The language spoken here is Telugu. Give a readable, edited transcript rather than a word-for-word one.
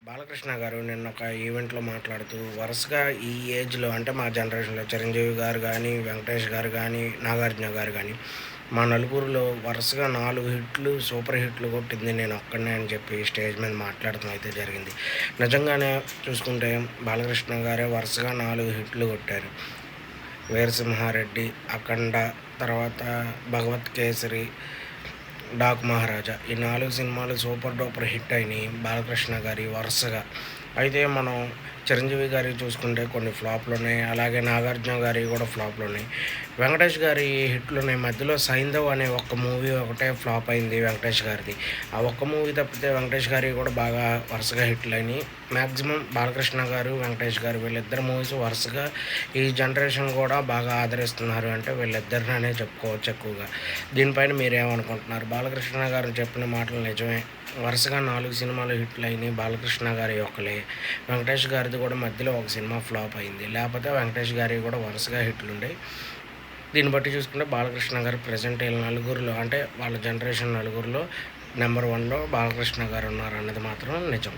బాలకృష్ణ గారు నిన్న ఒక ఈవెంట్‌లో మాట్లాడుతూ వరుసగా ఈ ఏజ్‌లో అంటే మా జనరేషన్‌లో చిరంజీవి గారు గానీ, వెంకటేష్ గారు గానీ, నాగార్జున గారు గానీ, మా నలుగురిలో వరుసగా 4 హిట్లు, సూపర్ హిట్లు కొట్టింది నేనొక్కడినే అని చెప్పి స్టేజ్ మీద మాట్లాడటం అయితే జరిగింది. నిజంగానే చూసుకుంటే బాలకృష్ణ గారే వరుసగా 4 హిట్లు కొట్టారు. 'వీరసింహారెడ్డి', 'అఖండ' తర్వాత 'భగవత్ కేసరి', 'డాకు మహారాజా' ఈ 4 సినిమాలు సూపర్ డూపర్ హిట్ అయినాయి బాలకృష్ణ గారియి వరుసగా. అయితే మనం చిరంజీవి గారియి చూసుకుంటే కొన్ని ఫ్లాప్‌లున్నాయి. అలాగే నాగార్జున గారియి కూడా ఫ్లాప్‌లున్నాయి. వెంకటేష్ గారి హిట్లున్నాయి. మధ్యలో 'సైంధవ్' అనే ఒక్క మూవీ ఒకటే ఫ్లాప్ అయింది వెంకటేష్ గారిది. ఆ ఒక్క మూవీ తప్పితే వెంకటేష్ గారియి కూడా బాగా వరుసగా హిట్లయినాయి. మాక్సిమం బాలకృష్ణ గారు, వెంకటేష్ గారు వీళ్ళిద్దరి మూవీస్ వరుసగా ఈ జనరేషన్ కూడా బాగా ఆదరిస్తున్నారు అంటే వీళ్ళిద్దరిననే చెప్పుకోవచ్చు ఎక్కువగా. దీనిపైన మీరేమనుకుంటున్నారు? బాలకృష్ణ గారు చెప్పిన మాటలు నిజమే. వరుసగా 4 సినిమాలు హిట్లయినాయి బాలకృష్ణ గారి ఒక్కలే. వెంకటేష్ గారిది కూడా మధ్యలో ఒక సినిమా ఫ్లాప్ అయింది. లేపోతే వెంకటేష్ గారియి కూడా వరుసగా హిట్లుండేయి. దీన్ని బట్టి చూసుకుంటే బాలకృష్ణ గారు ప్రెజెంట్ ఈళ్ళ నలుగురిలో అంటే వాళ్ళ జనరేషన్ నలుగురిలో నంబర్ 1లో బాలకృష్ణ గారున్నారన్నది మాత్రం నిజం.